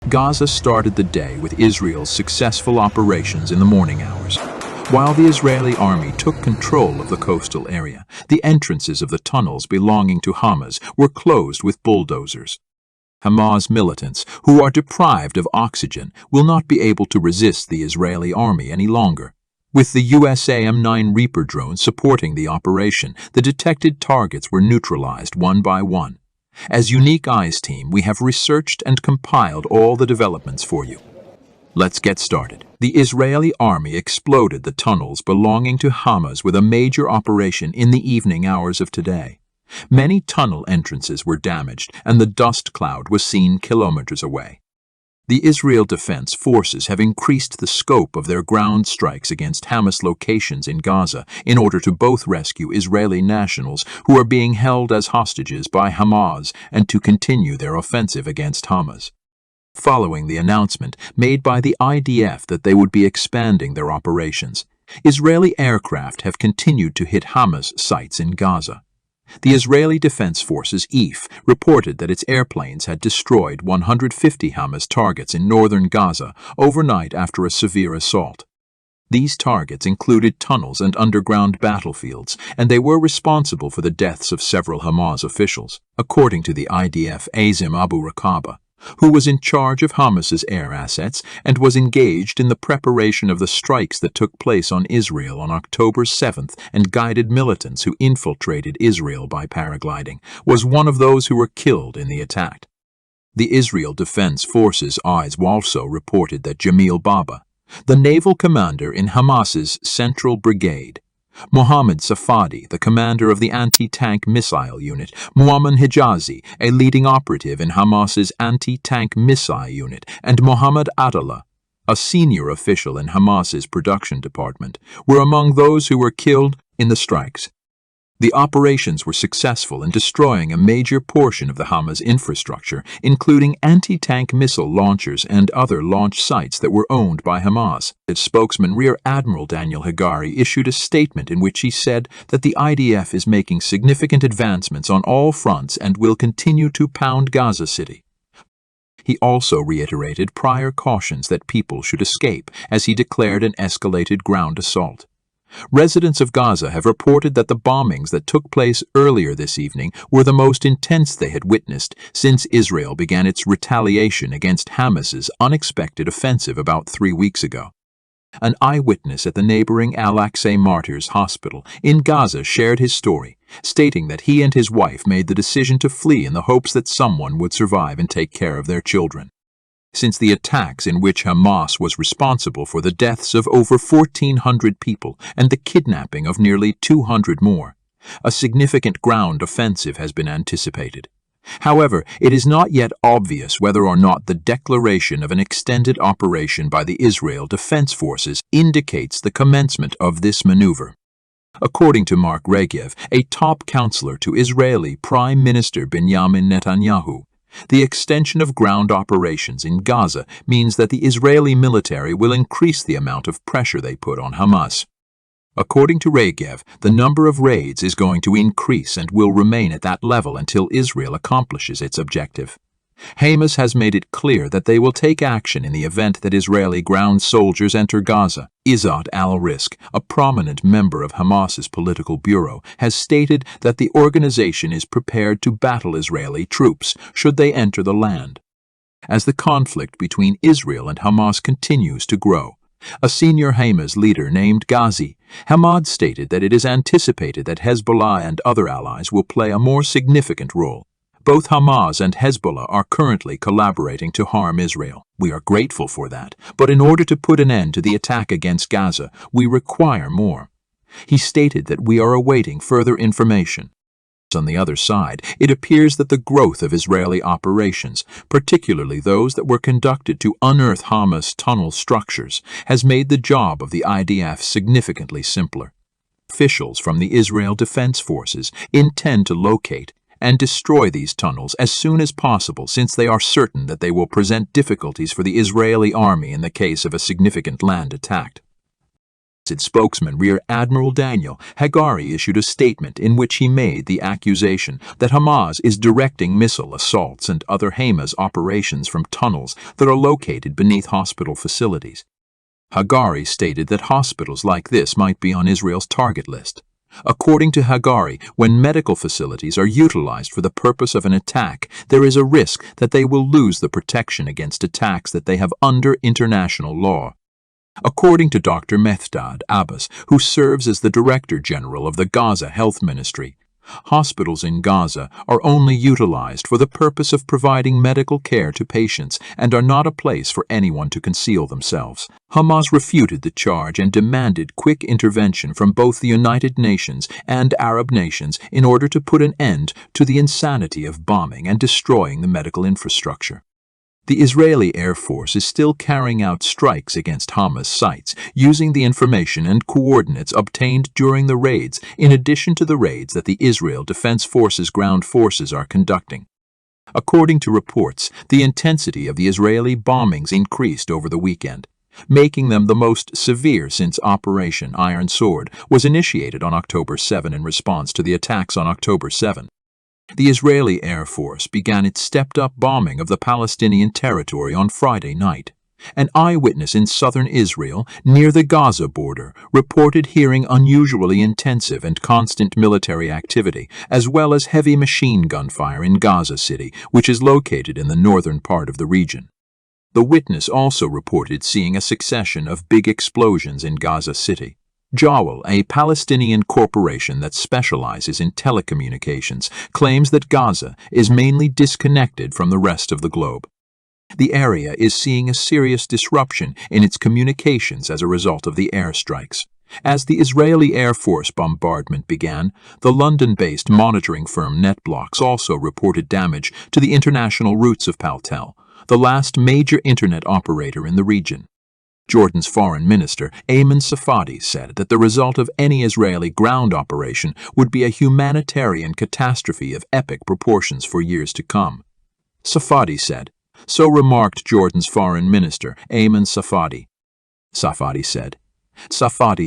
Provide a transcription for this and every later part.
Gaza started the day with Israel's successful operations in the morning hours. While the Israeli army took control of the coastal area, the entrances of the tunnels belonging to Hamas were closed with bulldozers. Hamas militants, who are deprived of oxygen, will not be able to resist the Israeli army any longer. With the USA M9-Reaper drone supporting the operation, the detected targets were neutralized one by one. As Unique Eyes Team, we have researched and compiled all the developments for you. Let's get started. The Israeli army exploded the tunnels belonging to Hamas with a major operation in the evening hours of today. Many tunnel entrances were damaged, and the dust cloud was seen kilometers away. The Israel Defense Forces have increased the scope of their ground strikes against Hamas locations in Gaza in order to both rescue Israeli nationals who are being held as hostages by Hamas and to continue their offensive against Hamas. Following the announcement made by the IDF that they would be expanding their operations, Israeli aircraft have continued to hit Hamas sites in Gaza. The Israeli Defense Forces (IDF) reported that its airplanes had destroyed 150 Hamas targets in northern Gaza overnight after a severe assault. These targets included tunnels and underground battlefields, and they were responsible for the deaths of several Hamas officials, according to the IDF Azim Abu Rakaba, who was in charge of Hamas's air assets and was engaged in the preparation of the strikes that took place on Israel on October 7th and guided militants who infiltrated Israel by paragliding, was one of those who were killed in the attack. The Israel Defense Forces also reported that Jamil Baba, the naval commander in Hamas's Central Brigade, Mohammed Safadi, the commander of the anti-tank missile unit, Muamman Hijazi, a leading operative in Hamas's anti-tank missile unit, and Mohammed Adallah, a senior official in Hamas's production department, were among those who were killed in the strikes. The operations were successful in destroying a major portion of the Hamas infrastructure, including anti-tank missile launchers and other launch sites that were owned by Hamas. Its spokesman Rear Admiral Daniel Hagari issued a statement in which he said that the IDF is making significant advancements on all fronts and will continue to pound Gaza City. He also reiterated prior cautions that people should escape as he declared an escalated ground assault. Residents of Gaza have reported that the bombings that took place earlier this evening were the most intense they had witnessed since Israel began its retaliation against Hamas's unexpected offensive about 3 weeks ago. An eyewitness at the neighboring Al-Aqsa Martyrs Hospital in Gaza shared his story, stating that he and his wife made the decision to flee in the hopes that someone would survive and take care of their children. Since the attacks in which Hamas was responsible for the deaths of over 1,400 people and the kidnapping of nearly 200 more, a significant ground offensive has been anticipated. However, it is not yet obvious whether or not the declaration of an extended operation by the Israel Defense Forces indicates the commencement of this maneuver. According to Mark Regev, a top counselor to Israeli Prime Minister Benjamin Netanyahu, the extension of ground operations in Gaza means that the Israeli military will increase the amount of pressure they put on Hamas. According to Regev, the number of raids is going to increase and will remain at that level until Israel accomplishes its objective. Hamas has made it clear that they will take action in the event that Israeli ground soldiers enter Gaza. Izzat al-Risk, a prominent member of Hamas's political bureau, has stated that the organization is prepared to battle Israeli troops should they enter the land. As the conflict between Israel and Hamas continues to grow, a senior Hamas leader named Ghazi Hamad stated that it is anticipated that Hezbollah and other allies will play a more significant role. Both Hamas and Hezbollah are currently collaborating to harm Israel. We are grateful for that, but in order to put an end to the attack against Gaza, we require more. He stated that we are awaiting further information. On the other side, it appears that the growth of Israeli operations, particularly those that were conducted to unearth Hamas tunnel structures, has made the job of the IDF significantly simpler. Officials from the Israel Defense Forces intend to locate and destroy these tunnels as soon as possible, since they are certain that they will present difficulties for the Israeli army in the case of a significant land attack. Its spokesman Rear Admiral Daniel Hagari issued a statement in which he made the accusation that Hamas is directing missile assaults and other Hamas operations from tunnels that are located beneath hospital facilities. Hagari stated that hospitals like this might be on Israel's target list. According to Hagari, when medical facilities are utilized for the purpose of an attack, there is a risk that they will lose the protection against attacks that they have under international law. According to Dr. Mehdad Abbas, who serves as the Director General of the Gaza Health Ministry, hospitals in Gaza are only utilized for the purpose of providing medical care to patients and are not a place for anyone to conceal themselves. Hamas refuted the charge and demanded quick intervention from both the United Nations and Arab nations in order to put an end to the insanity of bombing and destroying the medical infrastructure. The Israeli Air Force is still carrying out strikes against Hamas sites, using the information and coordinates obtained during the raids, in addition to the raids that the Israel Defense Forces ground forces are conducting. According to reports, the intensity of the Israeli bombings increased over the weekend, making them the most severe since Operation Iron Sword was initiated on October 7 in response to the attacks on October 7. The Israeli Air Force began its stepped-up bombing of the Palestinian territory on Friday night. An eyewitness in southern Israel, near the Gaza border, reported hearing unusually intensive and constant military activity, as well as heavy machine gun fire in Gaza City, which is located in the northern part of the region. The witness also reported seeing a succession of big explosions in Gaza City. Jawel, a Palestinian corporation that specializes in telecommunications, claims that Gaza is mainly disconnected from the rest of the globe. The area is seeing a serious disruption in its communications as a result of the airstrikes. As the Israeli Air Force bombardment began, the London-based monitoring firm NetBlocks also reported damage to the international routes of Paltel, the last major internet operator in the region. Jordan's foreign minister, Ayman Safadi, said that the result of any Israeli ground operation would be a humanitarian catastrophe of epic proportions for years to come. Safadi said, so remarked Jordan's foreign minister, Ayman Safadi. Safadi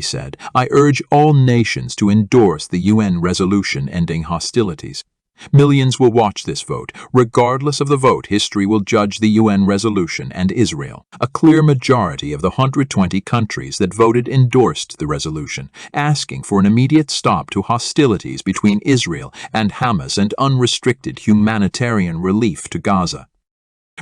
said, I urge all nations to endorse the UN resolution ending hostilities. Millions will watch this vote. Regardless of the vote, history will judge the UN resolution and Israel. A clear majority of the 120 countries that voted endorsed the resolution, asking for an immediate stop to hostilities between Israel and Hamas and unrestricted humanitarian relief to Gaza.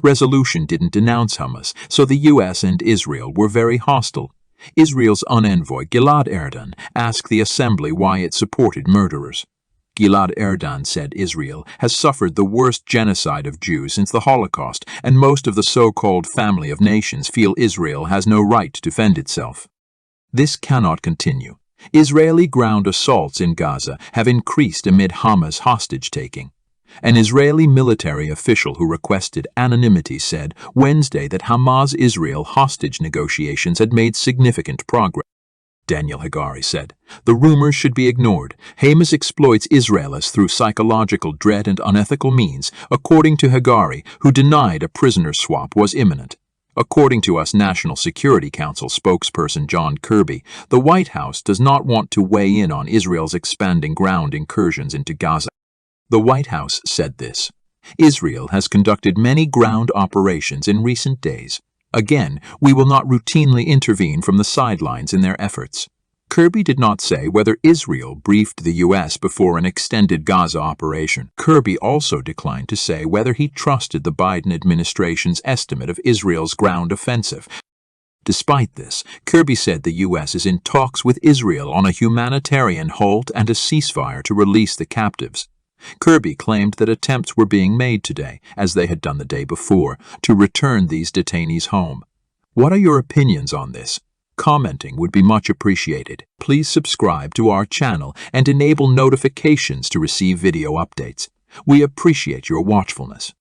Resolution didn't denounce Hamas, so the US and Israel were very hostile. Israel's envoy Gilad Erdan asked the assembly why it supported murderers. Gilad Erdan said Israel has suffered the worst genocide of Jews since the Holocaust, and most of the so-called family of nations feel Israel has no right to defend itself. This cannot continue. Israeli ground assaults in Gaza have increased amid Hamas hostage-taking. An Israeli military official who requested anonymity said Wednesday that Hamas-Israel hostage negotiations had made significant progress. Daniel Hagari said, the rumors should be ignored. Hamas exploits Israelis through psychological dread and unethical means, according to Hagari, who denied a prisoner swap was imminent. According to US National Security Council spokesperson John Kirby, the White House does not want to weigh in on Israel's expanding ground incursions into Gaza. The White House said this. Israel has conducted many ground operations in recent days. Again, we will not routinely intervene from the sidelines in their efforts. Kirby did not say whether Israel briefed the U.S. before an extended Gaza operation. Kirby also declined to say whether he trusted the Biden administration's estimate of Israel's ground offensive. Despite this, Kirby said the U.S. is in talks with Israel on a humanitarian halt and a ceasefire to release the captives. Kirby claimed that attempts were being made today, as they had done the day before, to return these detainees home. What are your opinions on this? Commenting would be much appreciated. Please subscribe to our channel and enable notifications to receive video updates. We appreciate your watchfulness.